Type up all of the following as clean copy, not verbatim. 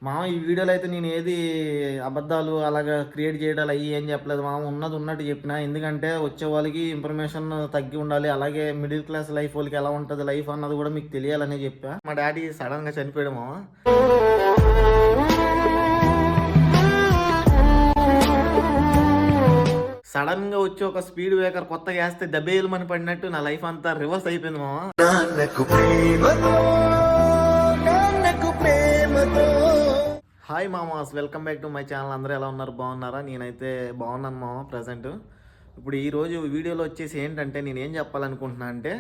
మామ ఈ వీడియోలో అయితే నేను ఏది అబద్ధాలు అలాగా క్రియేట్ చేయడాలు అయ్యి ఏం చెప్పలేదు మామ. ఉన్నది ఉన్నట్టు చెప్పిన. ఎందుకంటే వచ్చే వాళ్ళకి ఇన్ఫర్మేషన్ తగ్గి ఉండాలి. అలాగే మిడిల్ క్లాస్ లైఫ్ వాళ్ళకి ఎలా ఉంటుంది లైఫ్ అన్నది కూడా మీకు తెలియాలని చెప్పా. మా డాడీ సడన్గా చనిపోయాడు మామ. సడన్గా వచ్చి ఒక స్పీడ్ బ్రేకర్ కొత్తగా వేస్తే దెబ్బేయమని పడినట్టు నా లైఫ్ అంతా రివర్స్ అయిపోయింది మామ. హాయ్ మామాస్, welcome back to my channel. అందరూ ఎలా ఉన్నారు? బాగున్నారా? నేనైతే బాగున్నాను మామ ప్రజెంట్. ఇప్పుడు ఈరోజు వీడియోలో వచ్చేసి ఏంటంటే నేను ఏం చెప్పాలనుకుంటున్నా అంటే,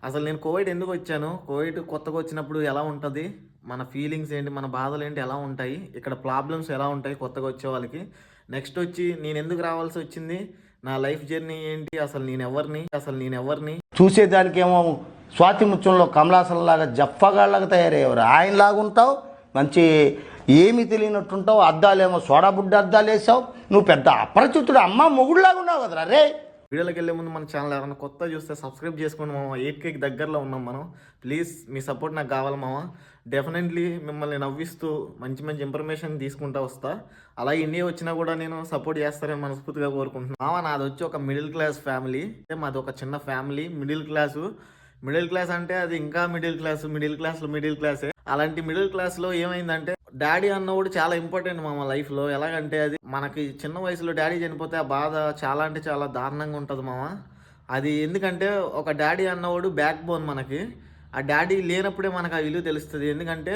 అసలు నేను కోవిడ్ ఎందుకు వచ్చాను, కోవిడ్ కొత్తగా వచ్చినప్పుడు ఎలా ఉంటుంది, మన ఫీలింగ్స్ ఏంటి, మన బాధలు ఏంటి, ఎలా ఉంటాయి, ఇక్కడ ప్రాబ్లమ్స్ ఎలా ఉంటాయి కొత్తగా వచ్చే వాళ్ళకి, నెక్స్ట్ వచ్చి నేను ఎందుకు రావాల్సి వచ్చింది, నా లైఫ్ జర్నీ ఏంటి, అసలు నేను ఎవరిని చూసేదానికేమో స్వాతి ముత్యంలో కమలాసంలాగా జఫ్ఫగాళ్ళగా తయారయ్యేవారు. ఆయనలాగా ఉంటావు, మంచి ఏమీ తెలియనట్టుంటావు. అద్దాలేమో సోడా బుడ్డ అద్దాలు వేసావు. నువ్వు పెద్ద అపరిచితుడు అమ్మ మొగుడులాగా ఉన్నావు కదరా రే. వీడియోలోకి వెళ్ళే ముందు మన ఛానల్ ఎవరైనా కొత్త చూస్తే సబ్స్క్రైబ్ చేసుకోండి మామ. 8Kకి దగ్గరలో ఉన్నాం మనం. ప్లీజ్ మీ సపోర్ట్ నాకు కావాలి మామ. డెఫినెట్లీ మిమ్మల్ని నవ్విస్తూ మంచి మంచి ఇన్ఫర్మేషన్ తీసుకుంటూ వస్తా. అలాగే ఇండియా వచ్చినా కూడా నేను సపోర్ట్ చేస్తారని మనస్ఫూర్తిగా కోరుకుంటున్నాను మామ. నాది వచ్చి ఒక మిడిల్ క్లాస్ ఫ్యామిలీ. మాది ఒక చిన్న ఫ్యామిలీ, మిడిల్ క్లాస్ అంటే అది ఇంకా మిడిల్ క్లాసే. అలాంటి మిడిల్ క్లాస్లో ఏమైందంటే, డాడీ అన్నవాడు చాలా ఇంపార్టెంట్ మామ లైఫ్లో. ఎలాగంటే అది మనకి చిన్న వయసులో డాడీ చనిపోతే ఆ బాధ చాలా అంటే చాలా దారుణంగా ఉంటుంది మామ. అది ఎందుకంటే ఒక డాడీ అన్నవాడు బ్యాక్ బోన్ మనకి. ఆ డాడీ లేనప్పుడే మనకు ఆ విలువ తెలుస్తుంది. ఎందుకంటే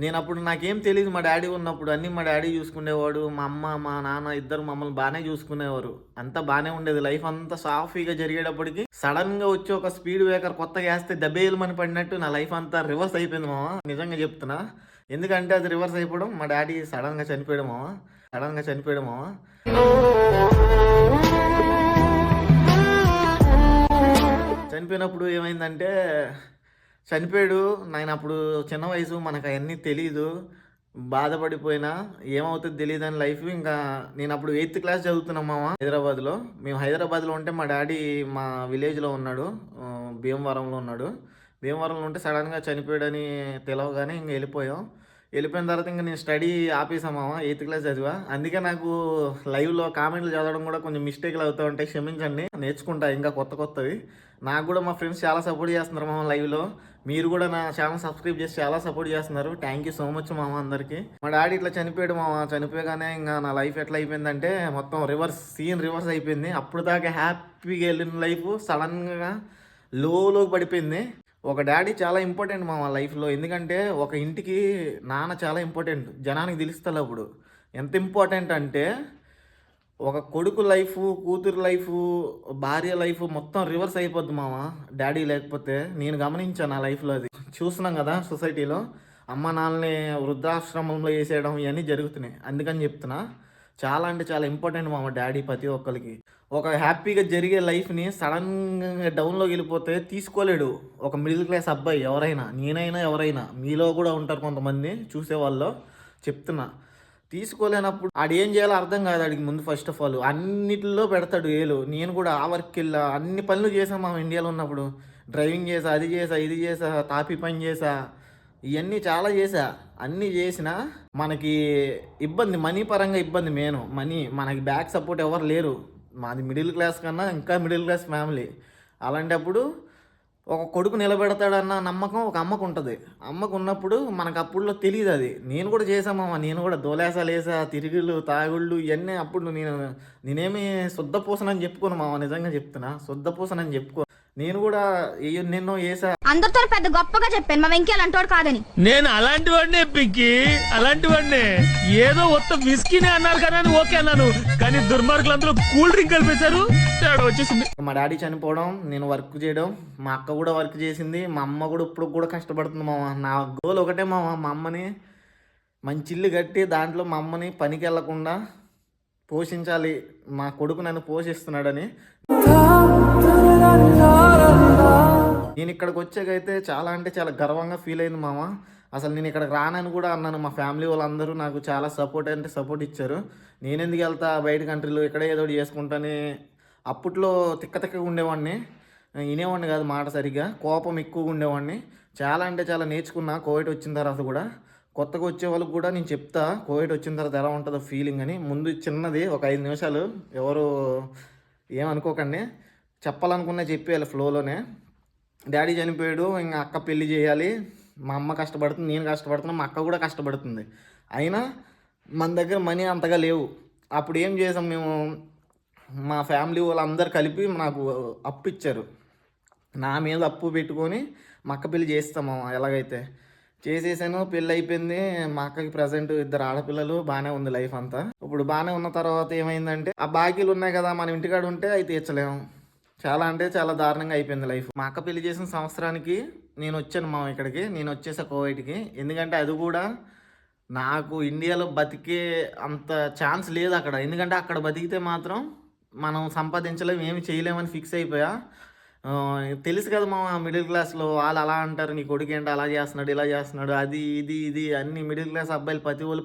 నేను అప్పుడు నాకేం తెలియదు, మా డాడీ ఉన్నప్పుడు అన్నీ మా డాడీ చూసుకునేవాడు. మా అమ్మ మా నాన్న ఇద్దరు మమ్మల్ని బాగానే చూసుకునేవారు. అంతా బాగానే ఉండేది, లైఫ్ అంతా సాఫీగా జరిగేటప్పటికి సడన్గా వచ్చి ఒక స్పీడ్ బ్రేకర్ కొత్తగా వేస్తే దెబ్బేయమని పడినట్టు నా లైఫ్ అంతా రివర్స్ అయిపోయింది మామ. నిజంగా చెప్తున్నా. ఎందుకంటే అది రివర్స్ అయిపోవడం, మా డాడీ సడన్గా చనిపోయాడు మామ. చనిపోయినప్పుడు ఏమైందంటే, చనిపోయాడు. నేను అప్పుడు చిన్న వయసు, మనకు అవన్నీ తెలీదు. బాధపడిపోయినా ఏమవుతుంది తెలియదు అని లైఫ్. ఇంకా నేను అప్పుడు 8th క్లాస్ చదువుతున్నాం మామ హైదరాబాద్లో. మేము హైదరాబాద్లో ఉంటే మా డాడీ మా విలేజ్లో ఉన్నాడు, భీమవరంలో ఉన్నాడు. భీమవరంలో ఉంటే సడన్గా చనిపోయాడని తెలవగానే ఇంక వెళ్ళిపోయిన తర్వాత ఇంకా నేను స్టడీ ఆపేసామామ. 8th క్లాస్ చదివా. అందుకే నాకు లైవ్లో కామెంట్లు చదవడం కూడా కొంచెం మిస్టేక్లు అవుతూ ఉంటాయి, క్షమించండి. నేర్చుకుంటా ఇంకా కొత్తవి. నాకు కూడా మా ఫ్రెండ్స్ చాలా సపోర్ట్ చేస్తున్నారు మామ లైవ్లో. మీరు కూడా నా ఛానల్ సబ్స్క్రైబ్ చేసి చాలా సపోర్ట్ చేస్తున్నారు. థ్యాంక్ యూ సో మచ్ మామ అందరికీ. మా డాడీ ఇట్లా చనిపోయాడు మామ. చనిపోయగానే ఇంకా నా లైఫ్ ఎట్లా అయిపోయిందంటే, మొత్తం రివర్స్ అయిపోయింది. అప్పుడు దాకా హ్యాపీగా వెళ్ళిన లైఫ్ సడన్గా లోకి పడిపోయింది. ఒక డాడీ చాలా ఇంపార్టెంట్ మా లైఫ్లో. ఎందుకంటే ఒక ఇంటికి నాన్న చాలా ఇంపార్టెంట్. జనానికి తెలుస్తుంది అప్పుడు ఎంత ఇంపార్టెంట్ అంటే, ఒక కొడుకు లైఫ్, కూతురు లైఫ్, భార్య లైఫ్ మొత్తం రివర్స్ అయిపోద్ది మామ డాడీ లేకపోతే. నేను గమనించాను నా లైఫ్లో. అది చూస్తున్నాం కదా సొసైటీలో, అమ్మ నాన్నని వృద్ధాశ్రమంలో వేసేయడం ఇవన్నీ జరుగుతున్నాయి. అందుకని చెప్తున్నా, చాలా అంటే చాలా ఇంపార్టెంట్ మామ డాడీ ప్రతి ఒక్కరికి. ఒక హ్యాపీగా జరిగే లైఫ్ని సడన్గా డౌన్లోకి వెళ్ళిపోతే తీసుకోలేడు ఒక మిడిల్ క్లాస్ అబ్బాయి. నేనైనా ఎవరైనా మీలో కూడా ఉంటారు కొంతమంది చూసేవాళ్ళు. చెప్తున్నా, తీసుకోలేనప్పుడు ఆడు ఏం చేయాలో అర్థం కాదు ఆడికి ముందు. ఫస్ట్ ఆఫ్ ఆల్ అన్నిటిలో పెడతాడు ఏలు. నేను కూడా ఆ వర్క్కి వెళ్ళా, అన్ని పనులు చేసాం మా ఇండియాలో ఉన్నప్పుడు. డ్రైవింగ్ చేసా, అది చేసా, ఇది చేసా, తాపి పని చేసా, ఇవన్నీ చాలా చేసా. అన్నీ చేసినా మనకి ఇబ్బంది, మనీ పరంగా ఇబ్బంది. మనకి బ్యాక్ సపోర్ట్ ఎవరు లేరు. మాది మిడిల్ క్లాస్ కన్నా ఇంకా మిడిల్ క్లాస్ ఫ్యామిలీ. అలాంటప్పుడు ఒక కొడుకు నిలబెడతాడన్న నమ్మకం ఒక అమ్మకు ఉంటుంది. అమ్మకు ఉన్నప్పుడు మనకు అప్పుడులో తెలియదు అది. నేను కూడా చేసామమ్మ, నేను కూడా దోలేసాలు వేసా, తిరుగుళ్ళు, తాగుళ్ళు ఇవన్నీ. అప్పుడు నేనేమి శుద్ధపూసనని చెప్పుకోను మామ, నిజంగా చెప్తున్నా, శుద్ధపూసనని చెప్పుకో. నేను కూడా నిన్నో వేసా. అందరితో పెద్ద గొప్పగా చెప్పాను మా వెంకీ అలాంటి కాదని. నేను అలాంటి వాడినే పిక్కి, అలాంటి వాడినే. ఏదో ఒక్క విస్కీనే అన్నారు కదా అని ఓకే అన్నాను, కానీ దుర్మార్గులందరూ కూల్ డ్రింక్ కలిపేశారు, తేడా వచ్చేసింది. మా డాడీ చనిపోవడం, నేను వర్క్ చేయడం, మా అక్క కూడా వర్క్ చేసింది, మా అమ్మ కూడా ఇప్పుడు కూడా కష్టపడుతుంది మామ. నా గోల్ ఒకటే మామ, మా అమ్మని మంచి ఇల్లు కట్టి దాంట్లో మా అమ్మని పనికి వెళ్లకుండా పోషించాలి. మా కొడుకు నన్ను పోషిస్తున్నాడని. నేను ఇక్కడికి వచ్చాకైతే చాలా అంటే చాలా గర్వంగా ఫీల్ అయింది మామ. అసలు నేను ఇక్కడికి రానని కూడా అన్నాను. మా ఫ్యామిలీ వాళ్ళందరూ నాకు చాలా సపోర్ట్ ఇచ్చారు. నేను ఎందుకు వెళ్తా బయట కంట్రీలో, ఇక్కడే ఏదో చేసుకుంటానే. అప్పట్లో తిక్కగా ఉండేవాడిని, వినేవాడిని కాదు మాట సరిగ్గా, కోపం ఎక్కువగా ఉండేవాడిని. చాలా అంటే చాలా నేర్చుకున్నా కోవిడ్ వచ్చిన తర్వాత కూడా. కొత్తగా వచ్చే వాళ్ళకి కూడా నేను చెప్తా కోవిడ్ వచ్చిన తర్వాత ఎలా ఉంటుందో ఫీలింగ్ అని. ముందు చిన్నది ఒక 5 నిమిషాలు, ఎవరు ఏమనుకోకండి, చెప్పాలనుకున్నా చెప్పేయాలి ఫ్లోలోనే. డాడీ చనిపోయాడు, ఇంకా అక్క పెళ్లి చేయాలి, మా అమ్మ కష్టపడుతుంది, నేను కష్టపడుతున్నా, మా అక్క కూడా కష్టపడుతుంది. అయినా మన దగ్గర మనీ అంతగా లేవు. అప్పుడు ఏం చేసాం మేము, మా ఫ్యామిలీ వాళ్ళందరూ కలిపి నాకు అప్పు ఇచ్చారు. నా మీద అప్పు పెట్టుకొని మా అక్క పెళ్లి చేస్తాము ఎలాగైతే చేసేసాను. పెళ్ళి అయిపోయింది. మా అక్కకి ప్రజెంట్ 2 ఆడపిల్లలు. బాగానే ఉంది లైఫ్ అంతా. ఇప్పుడు బాగానే ఉన్న తర్వాత ఏమైందంటే, ఆ బాకీలు ఉన్నాయి కదా మనం ఇంటికాడ ఉంటే అవి తీర్చలేము. చాలా అంటే చాలా దారుణంగా అయిపోయింది లైఫ్. మా అక్క పెళ్లి చేసిన సంవత్సరానికి నేను వచ్చాను మా ఇక్కడికి, నేను వచ్చేసా కోవిడ్కి. ఎందుకంటే అది కూడా నాకు ఇండియాలో బతికే అంత ఛాన్స్ లేదు అక్కడ. ఎందుకంటే అక్కడ బతికితే మాత్రం మనం సంపాదించలేము, ఏమి చేయలేమని ఫిక్స్ అయిపోయా. తెలుసు కదా మా మిడిల్ క్లాస్లో వాళ్ళు అలా అంటారు, నీ కొడుకు ఏంటి అలా చేస్తున్నాడు, ఇలా చేస్తున్నాడు, అది ఇది ఇది అన్ని మిడిల్ క్లాస్ అబ్బాయిలు ప్రతి వాళ్ళు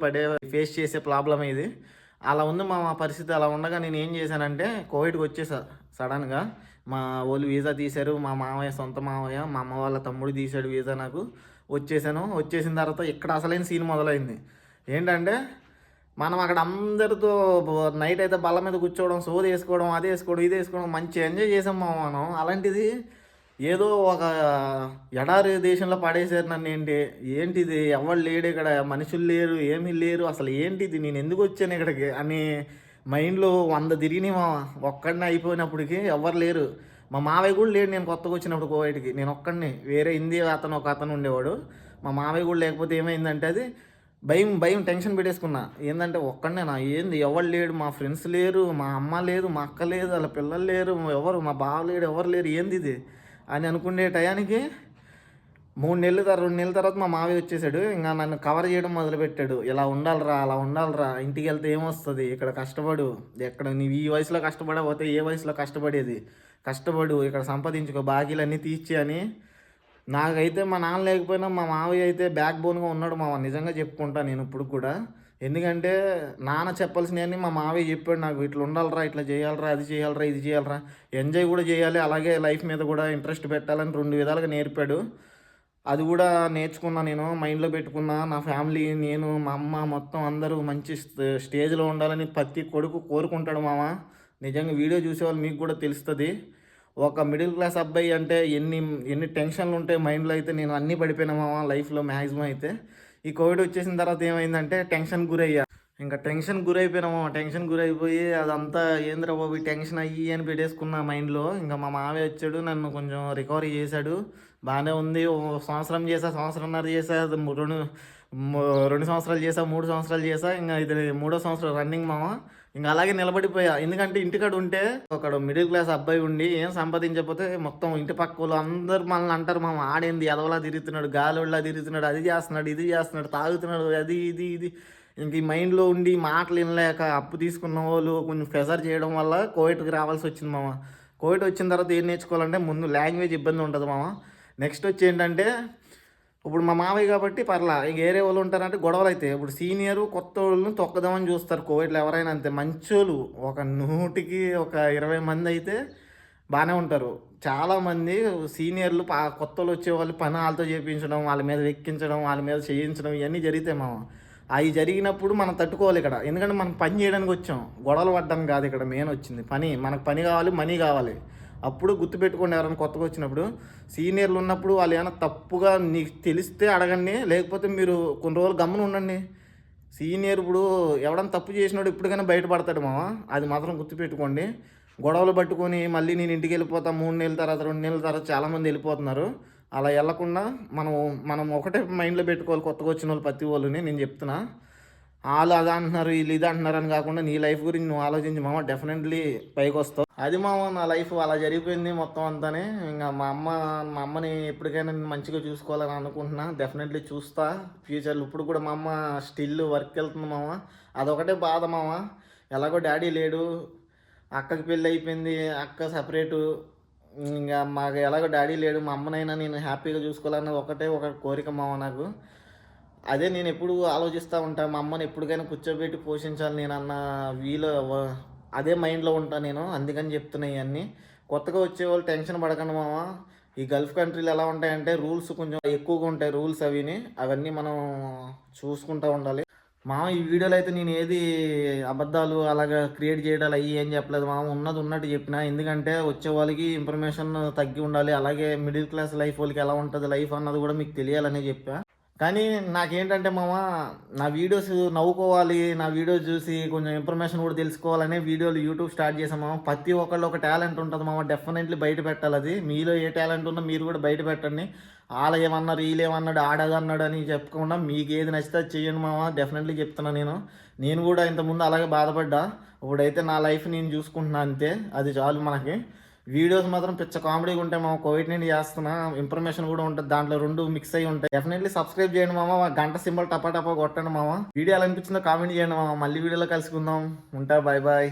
ఫేస్ చేసే ప్రాబ్లమ్ ఇది. అలా ఉంది మా పరిస్థితి. అలా ఉండగా నేను ఏం చేశానంటే కోవిడ్కి వచ్చేసా సడన్గా. మా వాళ్ళు వీసా తీశారు, మా మామయ్య, సొంత మామయ్య, మా అమ్మ వాళ్ళ తమ్ముడు తీశాడు వీసా. నాకు వచ్చేసాను. వచ్చేసిన తర్వాత ఇక్కడ అసలైన సీన్ మొదలైంది. ఏంటంటే మనం అక్కడ అందరితో నైట్ అయితే బల్ల మీద కూర్చోవడం, సోది వేసుకోవడం, అది వేసుకోవడం, ఇది వేసుకోవడం, మంచి ఎంజాయ్ చేసాం మనం. అలాంటిది ఏదో ఒక ఎడారి దేశంలో పడేసారు నన్ను. ఏంటిది, ఎవరు లేడు ఇక్కడ, మనుషులు లేరు, ఏమీ లేరు, అసలు ఏంటిది, నేను ఎందుకు వచ్చాను ఇక్కడికి అని మైండ్లో 100 తిరిగినాయి మా. ఒక్కడిని అయిపోయినప్పటికి ఎవరు లేరు. మా మావయ్య కూడా లేడు నేను కొత్తగా వచ్చినప్పుడు కోవిడ్కి. నేను ఒక్కడిని, వేరే హిందీ ఒక అతను ఉండేవాడు. మా మావయ్య కూడా లేకపోతే ఏమైందంటే అది భయం టెన్షన్ పెట్టేసుకున్నా. ఏంటంటే ఒక్కడనే నా, ఏంది ఎవరు లేడు, మా ఫ్రెండ్స్ లేరు, మా అమ్మ లేదు, మా అక్క లేదు, వాళ్ళ పిల్లలు లేరు, ఎవరు మా బావ లేడు, ఎవరు లేరు, ఏంది ఇది అని అనుకునే టయానికి 2 నెలల తర్వాత మా మావయ్య వచ్చేసాడు. ఇంకా నన్ను కవర్ చేయడం మొదలుపెట్టాడు. ఇలా ఉండాలిరా, అలా ఉండాలిరా, ఇంటికి వెళ్తే ఏమొస్తుంది, ఇక్కడ కష్టపడు, ఎక్కడ నీవు ఈ వయసులో కష్టపడకపోతే ఏ వయసులో కష్టపడేది, కష్టపడు, ఇక్కడ సంపాదించుకో, బాకీలన్నీ తీర్చి అని. నాకైతే మా నాన్న లేకపోయినా మా మావయ్య అయితే బ్యాక్ బోన్గా ఉన్నాడు మావ. నిజంగా చెప్పుకుంటా నేను ఇప్పుడు కూడా. ఎందుకంటే నాన్న చెప్పాల్సినవన్నీ మా మావయ్య చెప్పాడు నాకు. ఇట్లా ఉండాలిరా, ఇట్లా చేయాలిరా, అది చేయాలిరా, ఇది చేయాలిరా, ఎంజాయ్ కూడా చేయాలి, అలాగే లైఫ్ మీద కూడా ఇంట్రెస్ట్ పెట్టాలని 2 విధాలుగా నేర్పాడు. అది కూడా నేర్చుకున్నా నేను, మైండ్లో పెట్టుకున్నా. నా ఫ్యామిలీ, నేను, మా అమ్మ మొత్తం అందరూ మంచి స్టేజ్లో ఉండాలని ప్రతి కొడుకు కోరుకుంటాడు మామ. నిజంగా వీడియో చూసేవాళ్ళు మీకు కూడా తెలుస్తుంది. ఒక మిడిల్ క్లాస్ అబ్బాయి అంటే ఎన్ని టెన్షన్లు ఉంటాయి మైండ్లో. అయితే నేను అన్నీ పడిపోయినా మామ లైఫ్లో మ్యాక్సిమం. అయితే ఈ కోవిడ్ వచ్చేసిన తర్వాత ఏమైందంటే టెన్షన్ గురయ్యా. ఇంకా టెన్షన్ గురైపోయినాము. టెన్షన్ గురైపోయి అదంతా ఏంద్రా బాబు టెన్షన్ అయ్యి అని పెట్టేసుకున్నా మైండ్లో. ఇంకా మా మావయ్య వచ్చాడు, నన్ను కొంచెం రికవరీ చేశాడు. బాగానే ఉంది. సంవత్సరం చేసా, సంవత్సరంన్నర చేసా, 2 సంవత్సరాలు చేసా, 3 సంవత్సరాలు చేసా. ఇంకా ఇది 3వ సంవత్సరం రన్నింగ్ మామ. ఇంకా అలాగే నిలబడిపోయా. ఎందుకంటే ఇంటికాడ ఉంటే ఒక మిడిల్ క్లాస్ అబ్బాయి ఉండి ఏం సంపాదించకపోతే మొత్తం ఇంటి పక్క వాళ్ళు అందరు మనల్ని అంటారు మామ, ఆడేంది ఎదవలా తిరుగుతున్నాడు, గాలిలా తిరుగుతున్నాడు, అది చేస్తున్నాడు, ఇది చేస్తున్నాడు, తాగుతున్నాడు, అది ఇది ఇది. ఇంక ఈ మైండ్లో ఉండి మాటలు వినలేక అప్పు తీసుకున్న వాళ్ళు కొంచెం ప్రెజర్ చేయడం వల్ల కోవిడ్కి రావాల్సి వచ్చింది మామ. కోవిడ్ వచ్చిన తర్వాత ఏం నేర్చుకోవాలంటే ముందు లాంగ్వేజ్ ఇబ్బంది ఉంటుంది మామ. నెక్స్ట్ వచ్చి ఏంటంటే ఇప్పుడు మా మావయ్య కాబట్టి పర్లా. ఇంక వేరే వాళ్ళు ఉంటారంటే గొడవలు అయితే ఇప్పుడు సీనియరు కొత్త వాళ్ళని తొక్కదామని చూస్తారు కోవిడ్లో ఎవరైనా అంతే. మంచోళ్ళు ఒక 100కి 20 మంది అయితే బాగానే ఉంటారు. చాలామంది సీనియర్లు కొత్త వాళ్ళు వచ్చేవాళ్ళు పని వాళ్ళతో చేయించడం, వాళ్ళ మీద ఎక్కించడం, వాళ్ళ మీద చేయించడం, ఇవన్నీ జరిగితే మామ. అవి జరిగినప్పుడు మనం తట్టుకోవాలి ఇక్కడ. ఎందుకంటే మనం పని చేయడానికి వచ్చాం, గొడవలు పడ్డం కాదు ఇక్కడ మెయిన్ వచ్చింది. మనకు పని కావాలి, మనీ కావాలి. అప్పుడు గుర్తుపెట్టుకోండి, ఎవరైనా కొత్తగా వచ్చినప్పుడు సీనియర్లు ఉన్నప్పుడు వాళ్ళు ఏమైనా తప్పుగా నీకు తెలిస్తే అడగండి, లేకపోతే మీరు కొన్ని రోజులు గమ్మున ఉండండి. సీనియర్ ఇప్పుడు ఎవడన్నా తప్పు చేసినాడు ఇప్పటికైనా బయటపడతాడు మామ, అది మాత్రం గుర్తుపెట్టుకోండి. గొడవలు పట్టుకొని మళ్ళీ నేను ఇంటికి వెళ్ళిపోతా 3 నెలల తర్వాత 2 నెలల తర్వాత చాలామంది వెళ్ళిపోతున్నారు. అలా వెళ్ళకుండా మనం ఒకటే మైండ్లో పెట్టుకోవాలి కొత్తగా వచ్చిన వాళ్ళు ప్రతి వాళ్ళని. నేను చెప్తున్నా, వాళ్ళు అది అంటున్నారు, వీళ్ళు ఇది అంటున్నారు అని కాకుండా నీ లైఫ్ గురించి నువ్వు ఆలోచించి మామ, డెఫినెట్లీ పైకి వస్తావు. అది మామ నా లైఫ్ అలా జరిగిపోయింది మొత్తం అంతానే. ఇంకా మా అమ్మని ఎప్పటికైనా నేను మంచిగా చూసుకోవాలని అనుకుంటున్నా. డెఫినెట్లీ చూస్తా ఫ్యూచర్లో. ఇప్పుడు కూడా మా అమ్మ స్టిల్ వర్క్ వెళ్తుంది మామ. అదొకటే బాధ మామ. ఎలాగో డాడీ లేడు, అక్కకి పెళ్ళి అయిపోయింది, అక్క సపరేటు. ఇంకా మాకు ఎలాగో డాడీ లేడు, మా అమ్మనైనా నేను హ్యాపీగా చూసుకోవాలన్నది ఒక కోరిక మామ నాకు. అదే నేను ఎప్పుడు ఆలోచిస్తూ ఉంటాను, మా అమ్మని ఎప్పటికైనా కూర్చోబెట్టి పోషించాలి నేను అన్న అదే మైండ్లో ఉంటాను నేను. అందుకని చెప్తున్నాయి ఇవన్నీ. కొత్తగా వచ్చేవాళ్ళు టెన్షన్ పడకండి మామ. ఈ గల్ఫ్ కంట్రీలు ఎలా ఉంటాయంటే రూల్స్ కొంచెం ఎక్కువగా ఉంటాయి, రూల్స్ అవన్నీ మనం చూసుకుంటూ ఉండాలి. మామ ఈ వీడియోలో అయితే నేను ఏది అబద్ధాలు అలాగా క్రియేట్ చేయడాలు అయ్యి ఏం చెప్పలేదు మామ, ఉన్నది ఉన్నట్టు చెప్పిన. ఎందుకంటే వచ్చే వాళ్ళకి ఇన్ఫర్మేషన్ తగ్గి ఉండాలి, అలాగే మిడిల్ క్లాస్ లైఫ్ వాళ్ళకి ఎలా ఉంటుంది లైఫ్ అన్నది కూడా మీకు తెలియాలని చెప్పా. కానీ నాకేంటంటే మామ, నా వీడియోస్ నవ్వుకోవాలి, నా వీడియోస్ చూసి కొంచెం ఇన్ఫర్మేషన్ కూడా తెలుసుకోవాలనే వీడియోలు యూట్యూబ్ స్టార్ట్ చేసాం మామ. ప్రతి ఒక్కళ్ళు ఒక టాలెంట్ ఉంటుంది మామ, డెఫినెట్లీ బయట పెట్టాలి. అది మీలో ఏ టాలెంట్ ఉన్నా మీరు కూడా బయట పెట్టండి. వాళ్ళు ఏమన్నారు వీళ్ళు ఏమన్నాడు ఆడదన్నాడు అని చెప్పకుండా మీకు ఏది నచ్చితే అది చెయ్యండి మామ, డెఫినెట్లీ చెప్తున్నా. నేను కూడా ఇంతకుముందు అలాగే బాధపడ్డా, ఇప్పుడైతే నా లైఫ్ నేను చూసుకుంటున్నా అంతే, అది చాలు మనకి. వీడియోస్ మాత్రం పిచ్చ కామెడీగా ఉంటాయి మామ, కోవిడ్ నుండి చేస్తున్నా, ఇన్ఫర్మేషన్ కూడా ఉంటుంది దాంట్లో, రెండు మిక్స్ అయ్యి ఉంటాయి. డెఫినెట్లీ సబ్స్క్రైబ్ చేయండి మామ, గంట సింబల్ టపా కొట్టండి మామ. వీడియో ఎలా అనిపించిందో కామెంట్ చేయండి మామ. మళ్ళీ వీడియోలో కలుసుకుందాం, ఉంటా, బాయ్ బాయ్.